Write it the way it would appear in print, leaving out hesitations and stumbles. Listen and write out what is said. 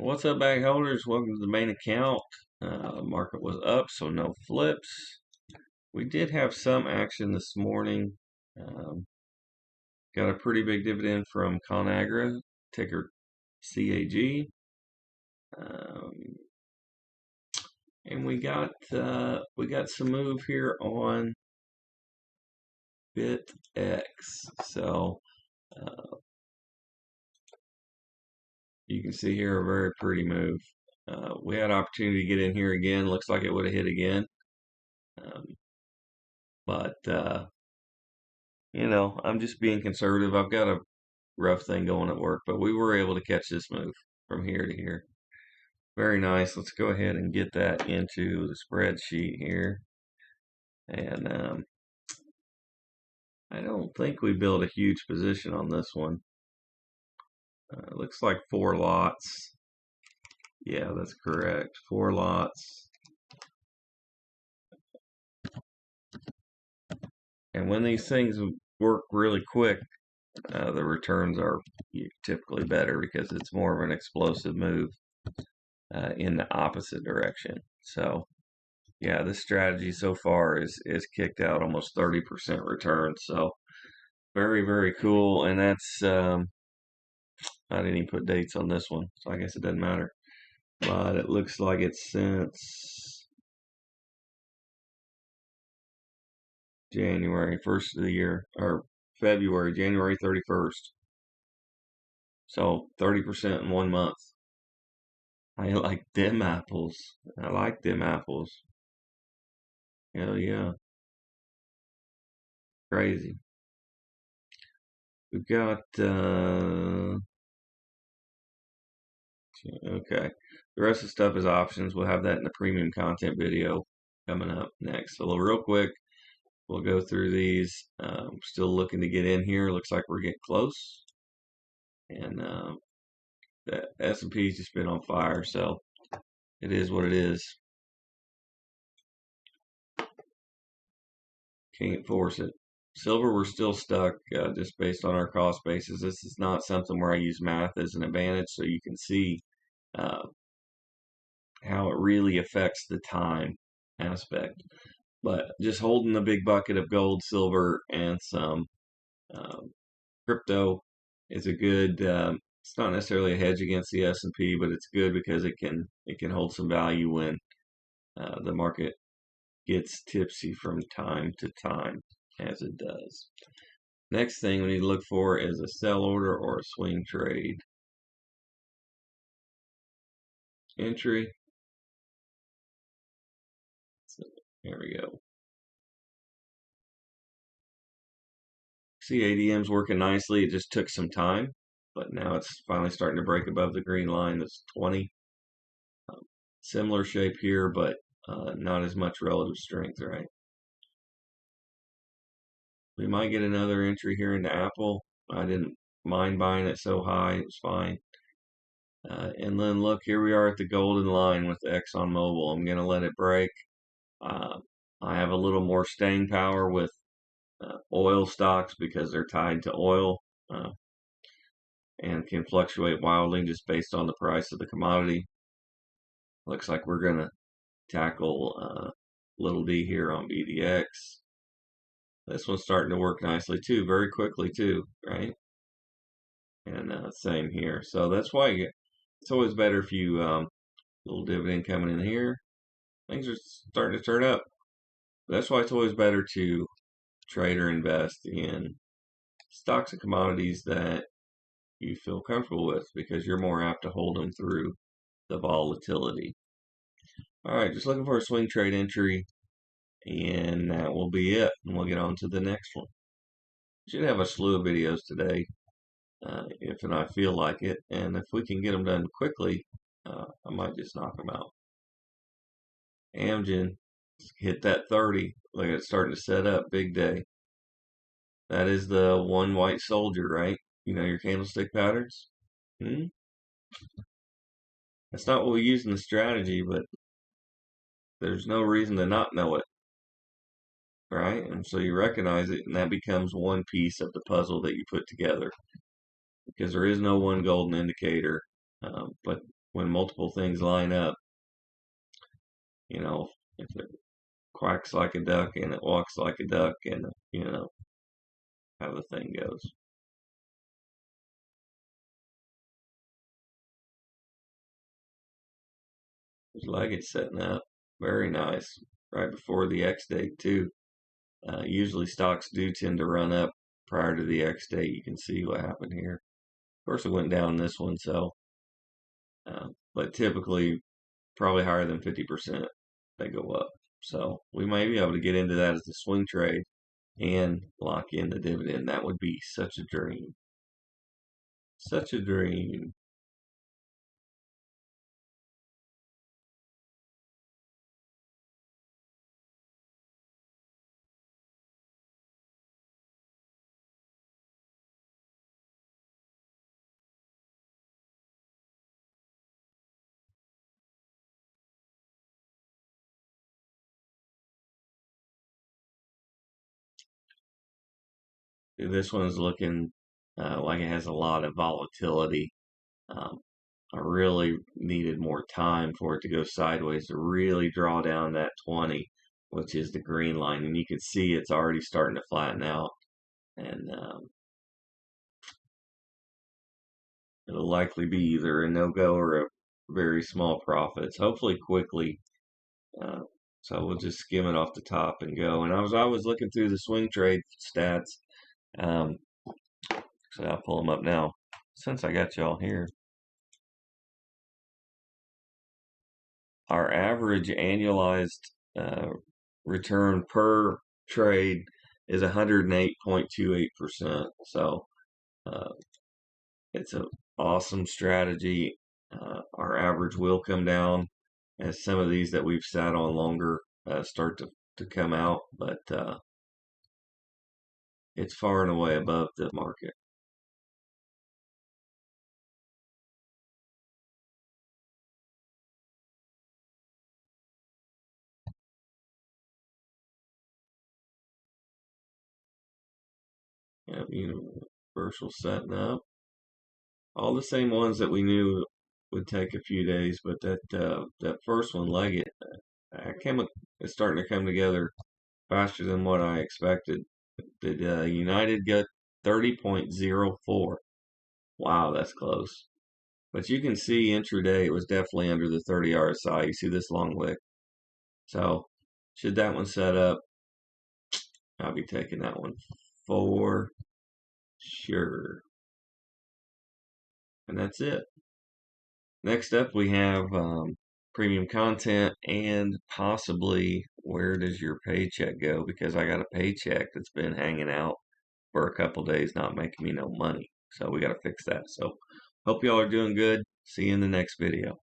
What's up, bag holders? Welcome to the main account. Market was up, so no flips. We did have some action this morning. Um, got a pretty big dividend from ConAgra, ticker CAG. Um, and we got some move here on BitX. So you can see here a very pretty move. We had opportunity to get in here again. Looks like it would have hit again. Um, but I'm just being conservative. I've got a rough thing going at work, but we were able to catch this move from here to here. Very nice. Let's go ahead and get that into the spreadsheet here. And I don't think we built a huge position on this one. Looks like 4 lots. Yeah, that's correct. 4 lots. And when these things work really quick, the returns are typically better because it's more of an explosive move in the opposite direction. So, yeah, this strategy so far is kicked out almost 30% return. So, very, very cool. And that's, I didn't even put dates on this one, so I guess it doesn't matter. But it looks like it's since January 1st of the year, or January 31st. So 30% in 1 month. I like them apples. I like them apples. Hell yeah. Crazy. We've got, okay. The rest of the stuff is options. We'll have that in the premium content video coming up next. So real quick, we'll go through these. Still looking to get in here. Looks like we're getting close. And the S&P's just been on fire, so it is what it is. Can't force it. Silver, we're still stuck just based on our cost basis. This is not something where I use math as an advantage, so you can see uh, how it really affects the time aspect. But just holding the big bucket of gold, silver, and some um, crypto is a good. It's not necessarily a hedge against the S&P, but it's good because it can hold some value when the market gets tipsy from time to time, as it does. Next thing we need to look for is a sell order or a swing trade. Entry. So there we go. See, ADM's working nicely. It just took some time, but now it's finally starting to break above the green line. That's 20. Similar shape here, but not as much relative strength, right? We might get another entry here into Apple. I didn't mind buying it so high. It was fine. And then look, here we are at the golden line with ExxonMobil. I'm going to let it break. I have a little more staying power with oil stocks because they're tied to oil and can fluctuate wildly just based on the price of the commodity. Looks like we're going to tackle little d here on BDX. This one's starting to work nicely too, very quickly too, right? And same here. So that's why it's always better if you little dividend coming in here. Things are starting to turn up. That's why it's always better to trade or invest in stocks and commodities that you feel comfortable with because you're more apt to hold them through the volatility. All right, just looking for a swing trade entry, and that will be it. And we'll get on to the next one. Should have a slew of videos today, if and I feel like it. And if we can get them done quickly, I might just knock them out. Amgen hit that 30. Look at it starting to set up. Big day. That is the one white soldier, right? You know your candlestick patterns? That's not what we use in the strategy, but there's no reason to not know it, right? And so you recognize it, and that becomes one piece of the puzzle that you put together because there is no one golden indicator. But when multiple things line up. You know, if it quacks like a duck and it walks like a duck, and you know how the thing goes. There's Leggett setting up. Very nice. Right before the X date, too. Usually stocks do tend to run up prior to the X date. You can see what happened here. Of course, it went down this one, so. But typically, probably higher than 50%, they go up. So we may be able to get into that as a swing trade and lock in the dividend. That would be such a dream. Such a dream. This one's looking like it has a lot of volatility. Um, I really needed more time for it to go sideways to really draw down that 20, which is the green line. And you can see it's already starting to flatten out. And it'll likely be either a no-go or a very small profits, hopefully quickly. Uh, so we'll just skim it off the top and go. And I was looking through the swing trade stats. Um, so I'll pull them up now. Since I got y'all here, our average annualized return per trade is 108.28%. So uh, it's an awesome strategy. Our average will come down as some of these that we've sat on longer start to come out, but it's far and away above the market. Yeah, Universal setting up. All the same ones that we knew would take a few days, but that first one, Leggett, it's starting to come together faster than what I expected. Did United get 30.04? Wow, that's close. But you can see intraday it was definitely under the 30 RSI. You see this long wick. So should that one set up, I'll be taking that one for sure. And that's it. Next up, we have premium content and possibly where does your paycheck go? Because I got a paycheck that's been hanging out for a couple days, not making me no money. So we got to fix that. So hope y'all are doing good. See you in the next video.